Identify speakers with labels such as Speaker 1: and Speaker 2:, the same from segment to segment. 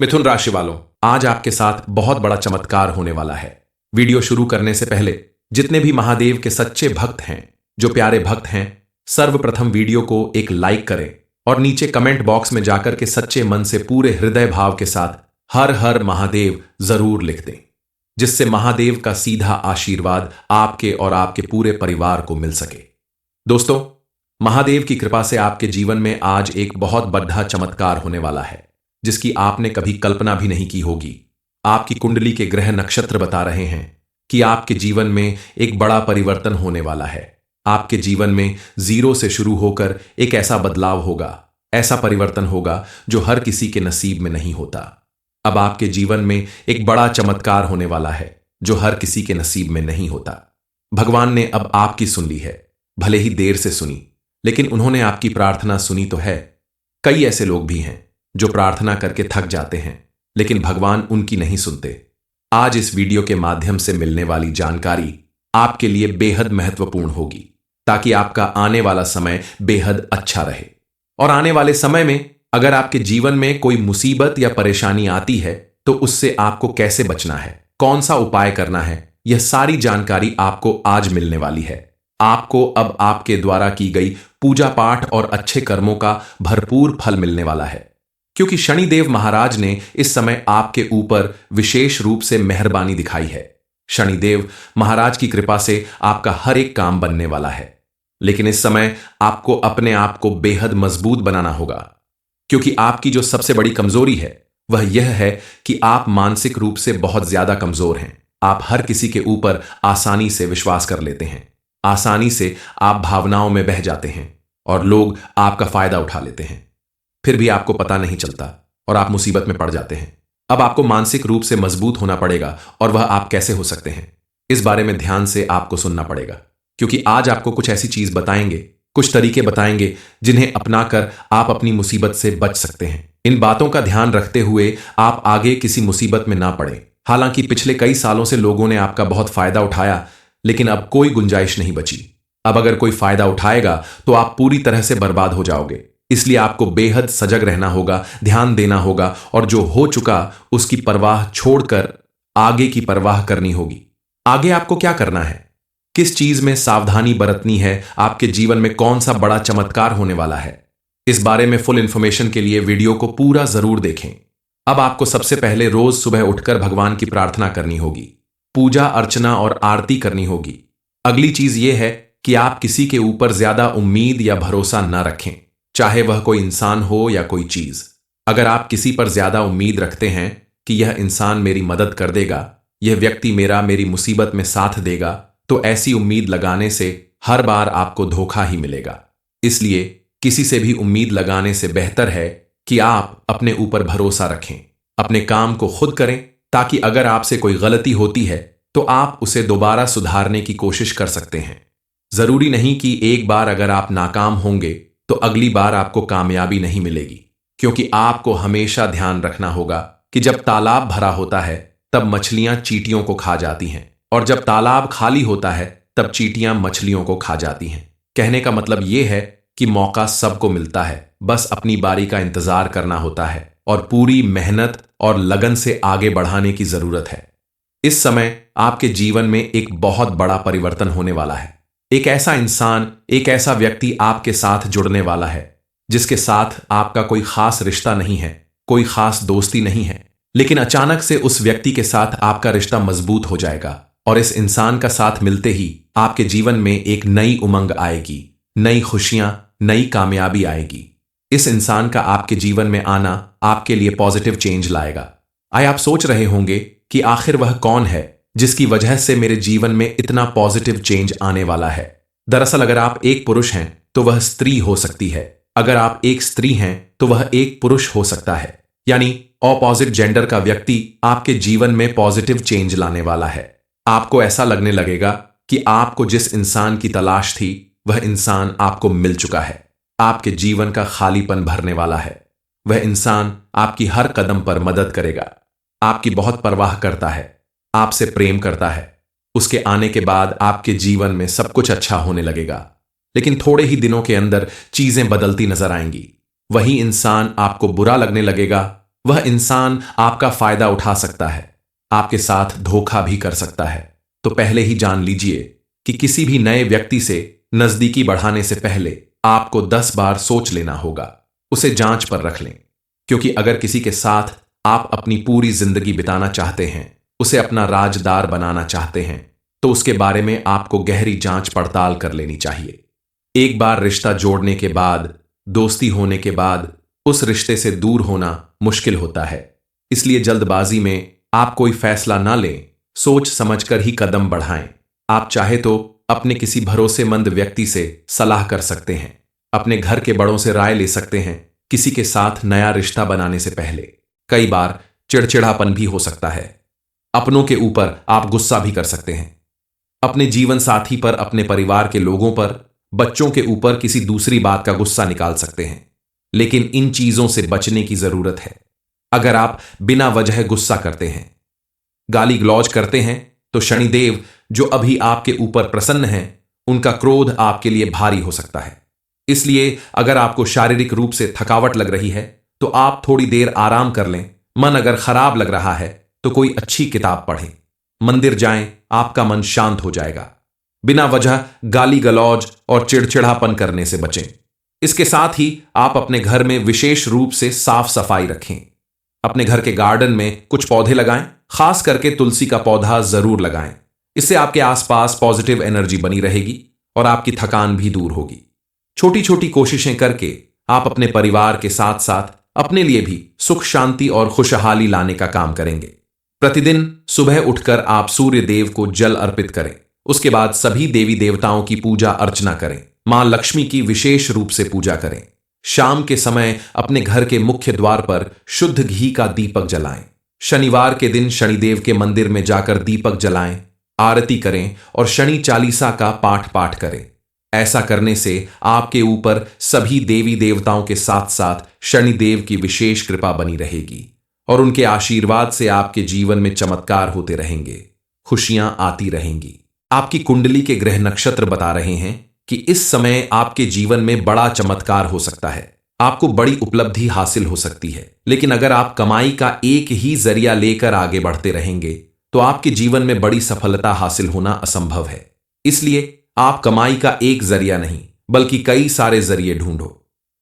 Speaker 1: मिथुन राशि वालों, आज आपके साथ बहुत बड़ा चमत्कार होने वाला है। वीडियो शुरू करने से पहले जितने भी महादेव के सच्चे भक्त हैं, जो प्यारे भक्त हैं, सर्वप्रथम वीडियो को एक लाइक करें और नीचे कमेंट बॉक्स में जाकर के सच्चे मन से पूरे हृदय भाव के साथ हर हर महादेव जरूर लिख दें, जिससे महादेव का सीधा आशीर्वाद आपके और आपके पूरे परिवार को मिल सके। दोस्तों, महादेव की कृपा से आपके जीवन में आज एक बहुत बड़ा चमत्कार होने वाला है, जिसकी आपने कभी कल्पना भी नहीं की होगी। आपकी कुंडली के ग्रह नक्षत्र बता रहे हैं कि आपके जीवन में एक बड़ा परिवर्तन होने वाला है। आपके जीवन में जीरो से शुरू होकर एक ऐसा बदलाव होगा, ऐसा परिवर्तन होगा जो हर किसी के नसीब में नहीं होता। अब आपके जीवन में एक बड़ा चमत्कार होने वाला है जो हर किसी के नसीब में नहीं होता। भगवान ने अब आपकी सुन ली है, भले ही देर से सुनी, लेकिन उन्होंने आपकी प्रार्थना सुनी तो है। कई ऐसे लोग भी हैं जो प्रार्थना करके थक जाते हैं, लेकिन भगवान उनकी नहीं सुनते। आज इस वीडियो के माध्यम से मिलने वाली जानकारी आपके लिए बेहद महत्वपूर्ण होगी, ताकि आपका आने वाला समय बेहद अच्छा रहे। और आने वाले समय में अगर आपके जीवन में कोई मुसीबत या परेशानी आती है तो उससे आपको कैसे बचना है, कौन सा उपाय करना है, यह सारी जानकारी आपको आज मिलने वाली है। आपको अब आपके द्वारा की गई पूजा पाठ और अच्छे कर्मों का भरपूर फल मिलने वाला है, क्योंकि शनिदेव महाराज ने इस समय आपके ऊपर विशेष रूप से मेहरबानी दिखाई है। शनिदेव महाराज की कृपा से आपका हर एक काम बनने वाला है, लेकिन इस समय आपको अपने आप को बेहद मजबूत बनाना होगा, क्योंकि आपकी जो सबसे बड़ी कमजोरी है वह यह है कि आप मानसिक रूप से बहुत ज्यादा कमजोर हैं। आप हर किसी के ऊपर आसानी से विश्वास कर लेते हैं, आसानी से आप भावनाओं में बह जाते हैं और लोग आपका फायदा उठा लेते हैं, फिर भी आपको पता नहीं चलता और आप मुसीबत में पड़ जाते हैं। अब आपको मानसिक रूप से मजबूत होना पड़ेगा, और वह आप कैसे हो सकते हैं, इस बारे में ध्यान से आपको सुनना पड़ेगा, क्योंकि आज आपको कुछ ऐसी चीज बताएंगे, कुछ तरीके बताएंगे जिन्हें अपनाकर आप अपनी मुसीबत से बच सकते हैं। इन बातों का ध्यान रखते हुए आप आगे किसी मुसीबत में ना पड़े। हालांकि पिछले कई सालों से लोगों ने आपका बहुत फायदा उठाया, लेकिन अब कोई गुंजाइश नहीं बची। अब अगर कोई फायदा उठाएगा तो आप पूरी तरह से बर्बाद हो जाओगे। इसलिए आपको बेहद सजग रहना होगा, ध्यान देना होगा, और जो हो चुका उसकी परवाह छोड़कर आगे की परवाह करनी होगी। आगे आपको क्या करना है, किस चीज में सावधानी बरतनी है, आपके जीवन में कौन सा बड़ा चमत्कार होने वाला है, इस बारे में फुल इंफॉर्मेशन के लिए वीडियो को पूरा जरूर देखें। अब आपको सबसे पहले रोज सुबह उठकर भगवान की प्रार्थना करनी होगी, पूजा अर्चना और आरती करनी होगी। अगली चीज यह है कि आप किसी के ऊपर ज्यादा उम्मीद या भरोसा न रखें, चाहे वह कोई इंसान हो या कोई चीज। अगर आप किसी पर ज्यादा उम्मीद रखते हैं कि यह इंसान मेरी मदद कर देगा, यह व्यक्ति मेरी मुसीबत में साथ देगा, तो ऐसी उम्मीद लगाने से हर बार आपको धोखा ही मिलेगा। इसलिए किसी से भी उम्मीद लगाने से बेहतर है कि आप अपने ऊपर भरोसा रखें, अपने काम को खुद करें, ताकि अगर आपसे कोई गलती होती है तो आप उसे दोबारा सुधारने की कोशिश कर सकते हैं। जरूरी नहीं कि एक बार अगर आप नाकाम होंगे तो अगली बार आपको कामयाबी नहीं मिलेगी, क्योंकि आपको हमेशा ध्यान रखना होगा कि जब तालाब भरा होता है तब मछलियां चींटियों को खा जाती हैं, और जब तालाब खाली होता है तब चींटियां मछलियों को खा जाती हैं। कहने का मतलब यह है कि मौका सबको मिलता है, बस अपनी बारी का इंतजार करना होता है और पूरी मेहनत और लगन से आगे बढ़ाने की जरूरत है। इस समय आपके जीवन में एक बहुत बड़ा परिवर्तन होने वाला है। एक ऐसा इंसान, एक ऐसा व्यक्ति आपके साथ जुड़ने वाला है जिसके साथ आपका कोई खास रिश्ता नहीं है, कोई खास दोस्ती नहीं है, लेकिन अचानक से उस व्यक्ति के साथ आपका रिश्ता मजबूत हो जाएगा, और इस इंसान का साथ मिलते ही आपके जीवन में एक नई उमंग आएगी, नई खुशियां, नई कामयाबी आएगी। इस इंसान का आपके जीवन में आना आपके लिए पॉजिटिव चेंज लाएगा। आप सोच रहे होंगे कि आखिर वह कौन है जिसकी वजह से मेरे जीवन में इतना पॉजिटिव चेंज आने वाला है। दरअसल अगर आप एक पुरुष हैं तो वह स्त्री हो सकती है, अगर आप एक स्त्री हैं तो वह एक पुरुष हो सकता है। यानी ऑपोजिट जेंडर का व्यक्ति आपके जीवन में पॉजिटिव चेंज लाने वाला है। आपको ऐसा लगने लगेगा कि आपको जिस इंसान की तलाश थी वह इंसान आपको मिल चुका है। आपके जीवन का खालीपन भरने वाला है। वह इंसान आपकी हर कदम पर मदद करेगा, आपकी बहुत परवाह करता है, आपसे प्रेम करता है। उसके आने के बाद आपके जीवन में सब कुछ अच्छा होने लगेगा, लेकिन थोड़े ही दिनों के अंदर चीजें बदलती नजर आएंगी। वही इंसान आपको बुरा लगने लगेगा, वह इंसान आपका फायदा उठा सकता है, आपके साथ धोखा भी कर सकता है। तो पहले ही जान लीजिए कि किसी भी नए व्यक्ति से नजदीकी बढ़ाने से पहले आपको 10 बार सोच लेना होगा, उसे जांच पर रख लें। क्योंकि अगर किसी के साथ आप अपनी पूरी जिंदगी बिताना चाहते हैं, उसे अपना राजदार बनाना चाहते हैं, तो उसके बारे में आपको गहरी जांच पड़ताल कर लेनी चाहिए। एक बार रिश्ता जोड़ने के बाद, दोस्ती होने के बाद उस रिश्ते से दूर होना मुश्किल होता है। इसलिए जल्दबाजी में आप कोई फैसला ना लें, सोच समझकर ही कदम बढ़ाएं। आप चाहे तो अपने किसी भरोसेमंद व्यक्ति से सलाह कर सकते हैं, अपने घर के बड़ों से राय ले सकते हैं किसी के साथ नया रिश्ता बनाने से पहले। कई बार चिड़चिड़ापन भी हो सकता है, अपनों के ऊपर आप गुस्सा भी कर सकते हैं, अपने जीवन साथी पर, अपने परिवार के लोगों पर, बच्चों के ऊपर किसी दूसरी बात का गुस्सा निकाल सकते हैं। लेकिन इन चीजों से बचने की जरूरत है। अगर आप बिना वजह गुस्सा करते हैं, गाली गलौज करते हैं, तो शनिदेव जो अभी आपके ऊपर प्रसन्न हैं, उनका क्रोध आपके लिए भारी हो सकता है। इसलिए अगर आपको शारीरिक रूप से थकावट लग रही है तो आप थोड़ी देर आराम कर लें। मन अगर खराब लग रहा है तो कोई अच्छी किताब पढ़ें, मंदिर जाएं, आपका मन शांत हो जाएगा। बिना वजह गाली गलौज और चिड़चिड़ापन करने से बचें। इसके साथ ही आप अपने घर में विशेष रूप से साफ सफाई रखें। अपने घर के गार्डन में कुछ पौधे लगाएं, खास करके तुलसी का पौधा जरूर लगाएं। इससे आपके आसपास पॉजिटिव एनर्जी बनी रहेगी और आपकी थकान भी दूर होगी। छोटी छोटी कोशिशें करके आप अपने परिवार के साथ साथ अपने लिए भी सुख शांति और खुशहाली लाने का काम करेंगे। प्रतिदिन सुबह उठकर आप सूर्य देव को जल अर्पित करें। उसके बाद सभी देवी देवताओं की पूजा अर्चना करें। मां लक्ष्मी की विशेष रूप से पूजा करें। शाम के समय अपने घर के मुख्य द्वार पर शुद्ध घी का दीपक जलाएं। शनिवार के दिन शनिदेव के मंदिर में जाकर दीपक जलाएं, आरती करें और शनि चालीसा का पाठ करें। ऐसा करने से आपके ऊपर सभी देवी देवताओं के साथ साथ शनिदेव की विशेष कृपा बनी रहेगी और उनके आशीर्वाद से आपके जीवन में चमत्कार होते रहेंगे, खुशियां आती रहेंगी। आपकी कुंडली के ग्रह नक्षत्र बता रहे हैं कि इस समय आपके जीवन में बड़ा चमत्कार हो सकता है, आपको बड़ी उपलब्धि हासिल हो सकती है। लेकिन अगर आप कमाई का एक ही जरिया लेकर आगे बढ़ते रहेंगे तो आपके जीवन में बड़ी सफलता हासिल होना असंभव है। इसलिए आप कमाई का एक जरिया नहीं बल्कि कई सारे जरिए ढूंढो,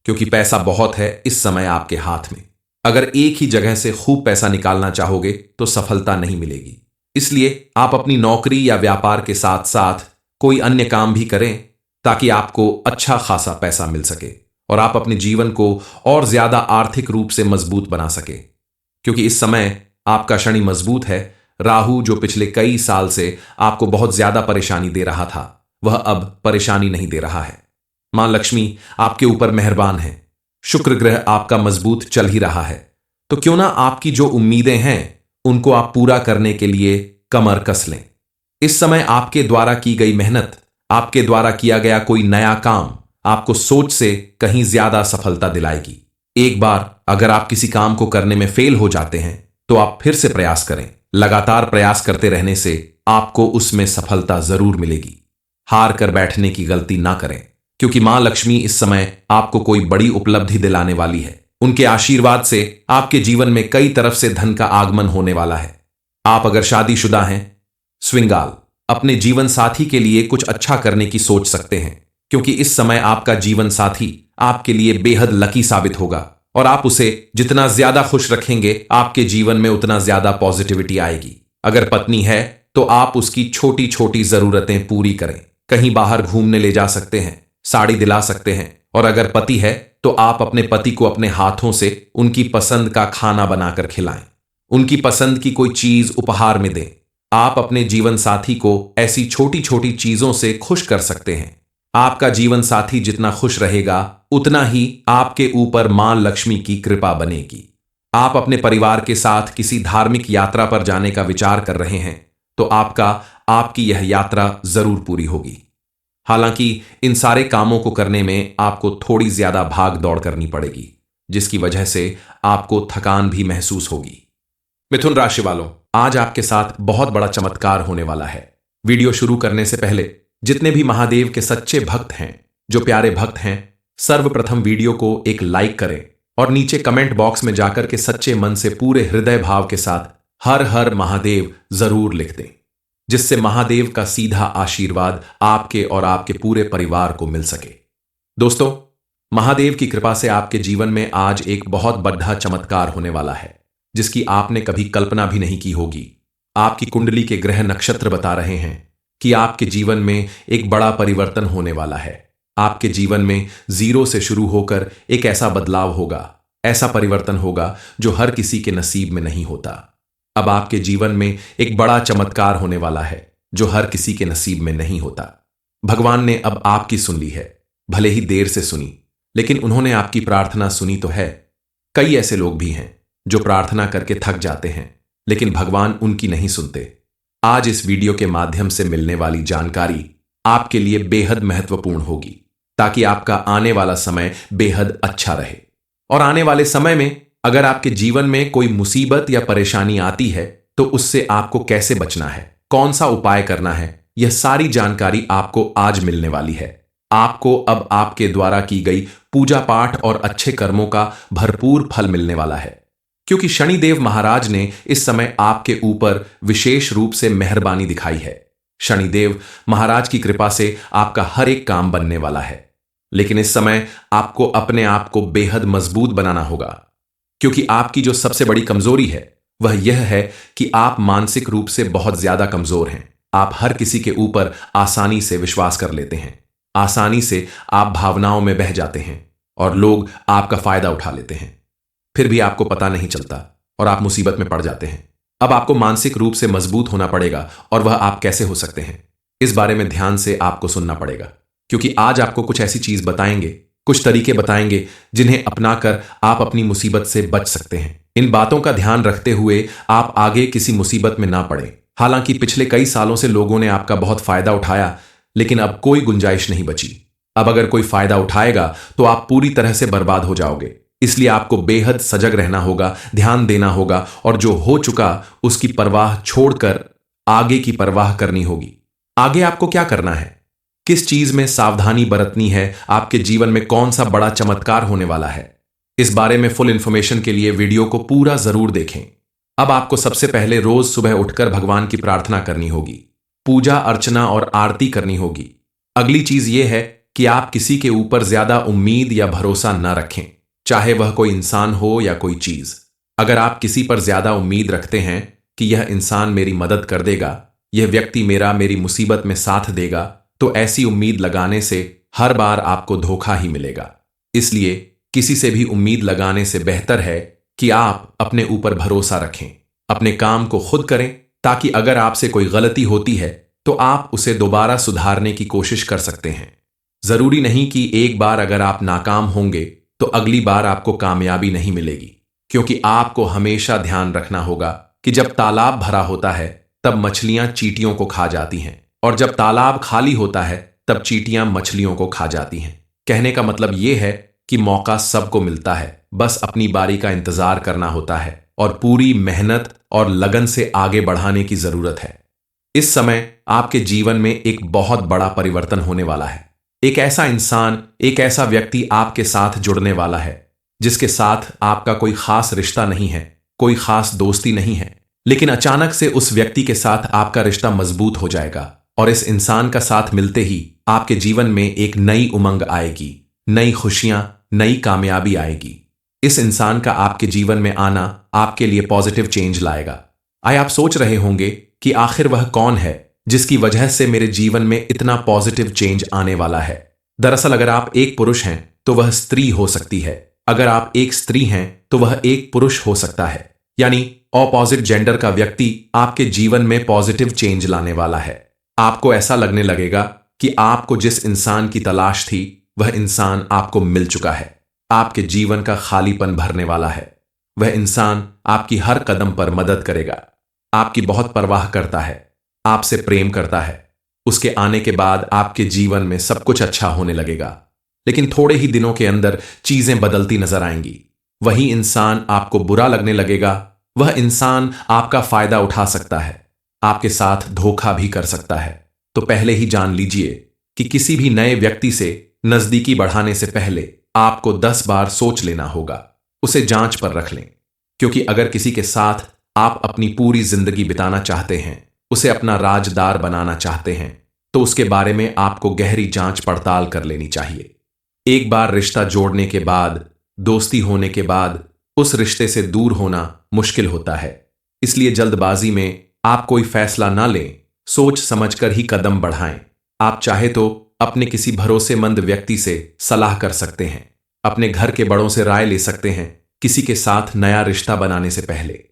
Speaker 1: क्योंकि पैसा बहुत है इस समय आपके हाथ में। अगर एक ही जगह से खूब पैसा निकालना चाहोगे तो सफलता नहीं मिलेगी। इसलिए आप अपनी नौकरी या व्यापार के साथ साथ कोई अन्य काम भी करें ताकि आपको अच्छा खासा पैसा मिल सके और आप अपने जीवन को और ज्यादा आर्थिक रूप से मजबूत बना सके। क्योंकि इस समय आपका शनि मजबूत है। राहु जो पिछले कई साल से आपको बहुत ज्यादा परेशानी दे रहा था, वह अब परेशानी नहीं दे रहा है। मां लक्ष्मी आपके ऊपर मेहरबान है। शुक्र ग्रह आपका मजबूत चल ही रहा है। तो क्यों ना आपकी जो उम्मीदें हैं उनको आप पूरा करने के लिए कमर कस लें। इस समय आपके द्वारा की गई मेहनत, आपके द्वारा किया गया कोई नया काम आपको सोच से कहीं ज्यादा सफलता दिलाएगी। एक बार अगर आप किसी काम को करने में फेल हो जाते हैं तो आप फिर से प्रयास करें। लगातार प्रयास करते रहने से आपको उसमें सफलता जरूर मिलेगी। हार कर बैठने की गलती ना करें, क्योंकि मां लक्ष्मी इस समय आपको कोई बड़ी उपलब्धि दिलाने वाली है। उनके आशीर्वाद से आपके जीवन में कई तरफ से धन का आगमन होने वाला है। आप अगर शादीशुदा हैं, श्रृंगार अपने जीवन साथी के लिए कुछ अच्छा करने की सोच सकते हैं, क्योंकि इस समय आपका जीवन साथी आपके लिए बेहद लकी साबित होगा और आप उसे जितना ज्यादा खुश रखेंगे आपके जीवन में उतना ज्यादा पॉजिटिविटी आएगी। अगर पत्नी है तो आप उसकी छोटी छोटी जरूरतें पूरी करें। कहीं बाहर घूमने ले जा सकते हैं, साड़ी दिला सकते हैं। और अगर पति है तो आप अपने पति को अपने हाथों से उनकी पसंद का खाना बनाकर खिलाएं, उनकी पसंद की कोई चीज उपहार में दें। आप अपने जीवन साथी को ऐसी छोटी छोटी चीजों से खुश कर सकते हैं। आपका जीवन साथी जितना खुश रहेगा उतना ही आपके ऊपर मां लक्ष्मी की कृपा बनेगी। आप अपने परिवार के साथ किसी धार्मिक यात्रा पर जाने का विचार कर रहे हैं तो आपकी यह यात्रा जरूर पूरी होगी। हालांकि इन सारे कामों को करने में आपको थोड़ी ज्यादा भाग दौड़ करनी पड़ेगी, जिसकी वजह से आपको थकान भी महसूस होगी। मिथुन राशि वालों, आज आपके साथ बहुत बड़ा चमत्कार होने वाला है। वीडियो शुरू करने से पहले जितने भी महादेव के सच्चे भक्त हैं, जो प्यारे भक्त हैं, सर्वप्रथम वीडियो को एक लाइक करें और नीचे कमेंट बॉक्स में जाकर के सच्चे मन से पूरे हृदय भाव के साथ हर हर महादेव जरूर लिख दें, जिससे महादेव का सीधा आशीर्वाद आपके और आपके पूरे परिवार को मिल सके। दोस्तों, महादेव की कृपा से आपके जीवन में आज एक बहुत बड़ा चमत्कार होने वाला है, जिसकी आपने कभी कल्पना भी नहीं की होगी। आपकी कुंडली के ग्रह नक्षत्र बता रहे हैं कि आपके जीवन में एक बड़ा परिवर्तन होने वाला है। आपके जीवन में जीरो से शुरू होकर एक ऐसा बदलाव होगा, ऐसा परिवर्तन होगा जो हर किसी के नसीब में नहीं होता। अब आपके जीवन में एक बड़ा चमत्कार होने वाला है जो हर किसी के नसीब में नहीं होता। भगवान ने अब आपकी सुन ली है, भले ही देर से सुनी, लेकिन उन्होंने आपकी प्रार्थना सुनी तो है। कई ऐसे लोग भी हैं जो प्रार्थना करके थक जाते हैं, लेकिन भगवान उनकी नहीं सुनते। आज इस वीडियो के माध्यम से मिलने वाली जानकारी आपके लिए बेहद महत्वपूर्ण होगी, ताकि आपका आने वाला समय बेहद अच्छा रहे। और आने वाले समय में अगर आपके जीवन में कोई मुसीबत या परेशानी आती है तो उससे आपको कैसे बचना है, कौन सा उपाय करना है, यह सारी जानकारी आपको आज मिलने वाली है। आपको अब आपके द्वारा की गई पूजा पाठ और अच्छे कर्मों का भरपूर फल मिलने वाला है, क्योंकि शनिदेव महाराज ने इस समय आपके ऊपर विशेष रूप से मेहरबानी दिखाई है। शनिदेव महाराज की कृपा से आपका हर एक काम बनने वाला है, लेकिन इस समय आपको अपने आप को बेहद मजबूत बनाना होगा, क्योंकि आपकी जो सबसे बड़ी कमजोरी है वह यह है कि आप मानसिक रूप से बहुत ज्यादा कमजोर हैं। आप हर किसी के ऊपर आसानी से विश्वास कर लेते हैं, आसानी से आप भावनाओं में बह जाते हैं और लोग आपका फायदा उठा लेते हैं, फिर भी आपको पता नहीं चलता और आप मुसीबत में पड़ जाते हैं। अब आपको मानसिक रूप से मजबूत होना पड़ेगा, और वह आप कैसे हो सकते हैं, इस बारे में ध्यान से आपको सुनना पड़ेगा, क्योंकि आज आपको कुछ ऐसी चीज बताएंगे, कुछ तरीके बताएंगे जिन्हें अपनाकर आप अपनी मुसीबत से बच सकते हैं। इन बातों का ध्यान रखते हुए आप आगे किसी मुसीबत में ना पड़े। हालांकि पिछले कई सालों से लोगों ने आपका बहुत फायदा उठाया, लेकिन अब कोई गुंजाइश नहीं बची। अब अगर कोई फायदा उठाएगा तो आप पूरी तरह से बर्बाद हो जाओगे। इसलिए आपको बेहद सजग रहना होगा, ध्यान देना होगा, और जो हो चुका उसकी परवाह छोड़कर आगे की परवाह करनी होगी। आगे आपको क्या करना है, किस चीज में सावधानी बरतनी है, आपके जीवन में कौन सा बड़ा चमत्कार होने वाला है, इस बारे में फुल इंफॉर्मेशन के लिए वीडियो को पूरा जरूर देखें। अब आपको सबसे पहले रोज सुबह उठकर भगवान की प्रार्थना करनी होगी, पूजा अर्चना और आरती करनी होगी। अगली चीज यह है कि आप किसी के ऊपर ज्यादा उम्मीद या भरोसा न रखें, चाहे वह कोई इंसान हो या कोई चीज। अगर आप किसी पर ज्यादा उम्मीद रखते हैं कि यह इंसान मेरी मदद कर देगा, यह व्यक्ति मेरी मुसीबत में साथ देगा, तो ऐसी उम्मीद लगाने से हर बार आपको धोखा ही मिलेगा। इसलिए किसी से भी उम्मीद लगाने से बेहतर है कि आप अपने ऊपर भरोसा रखें, अपने काम को खुद करें, ताकि अगर आपसे कोई गलती होती है तो आप उसे दोबारा सुधारने की कोशिश कर सकते हैं। जरूरी नहीं कि एक बार अगर आप नाकाम होंगे तो अगली बार आपको कामयाबी नहीं मिलेगी, क्योंकि आपको हमेशा ध्यान रखना होगा कि जब तालाब भरा होता है तब मछलियां चींटियों को खा जाती हैं, और जब तालाब खाली होता है तब चींटियां मछलियों को खा जाती हैं। कहने का मतलब यह है कि मौका सबको मिलता है, बस अपनी बारी का इंतजार करना होता है और पूरी मेहनत और लगन से आगे बढ़ाने की जरूरत है। इस समय आपके जीवन में एक बहुत बड़ा परिवर्तन होने वाला है। एक ऐसा इंसान, एक ऐसा व्यक्ति आपके साथ जुड़ने वाला है जिसके साथ आपका कोई खास रिश्ता नहीं है, कोई खास दोस्ती नहीं है, लेकिन अचानक से उस व्यक्ति के साथ आपका रिश्ता मजबूत हो जाएगा, और इस इंसान का साथ मिलते ही आपके जीवन में एक नई उमंग आएगी, नई खुशियां, नई कामयाबी आएगी। इस इंसान का आपके जीवन में आना आपके लिए पॉजिटिव चेंज लाएगा। आए आप सोच रहे होंगे कि आखिर वह कौन है जिसकी वजह से मेरे जीवन में इतना पॉजिटिव चेंज आने वाला है। दरअसल अगर आप एक पुरुष हैं तो वह स्त्री हो सकती है, अगर आप एक स्त्री हैं तो वह एक पुरुष हो सकता है, यानी ऑपोजिट जेंडर का व्यक्ति आपके जीवन में पॉजिटिव चेंज लाने वाला है। आपको ऐसा लगने लगेगा कि आपको जिस इंसान की तलाश थी वह इंसान आपको मिल चुका है, आपके जीवन का खालीपन भरने वाला है। वह इंसान आपकी हर कदम पर मदद करेगा, आपकी बहुत परवाह करता है, आपसे प्रेम करता है। उसके आने के बाद आपके जीवन में सब कुछ अच्छा होने लगेगा, लेकिन थोड़े ही दिनों के अंदर चीजें बदलती नजर आएंगी। वही इंसान आपको बुरा लगने लगेगा, वह इंसान आपका फायदा उठा सकता है, आपके साथ धोखा भी कर सकता है। तो पहले ही जान लीजिए कि किसी भी नए व्यक्ति से नजदीकी बढ़ाने से पहले आपको 10 बार सोच लेना होगा। उसे जांच पर रख लें, क्योंकि अगर किसी के साथ आप अपनी पूरी जिंदगी बिताना चाहते हैं, उसे अपना राजदार बनाना चाहते हैं, तो उसके बारे में आपको गहरी जांच पड़ताल कर लेनी चाहिए। एक बार रिश्ता जोड़ने के बाद, दोस्ती होने के बाद उस रिश्ते से दूर होना मुश्किल होता है। इसलिए जल्दबाजी में आप कोई फैसला ना लें, सोच समझकर ही कदम बढ़ाएं। आप चाहे तो अपने किसी भरोसेमंद व्यक्ति से सलाह कर सकते हैं, अपने घर के बड़ों से राय ले सकते हैं किसी के साथ नया रिश्ता बनाने से पहले।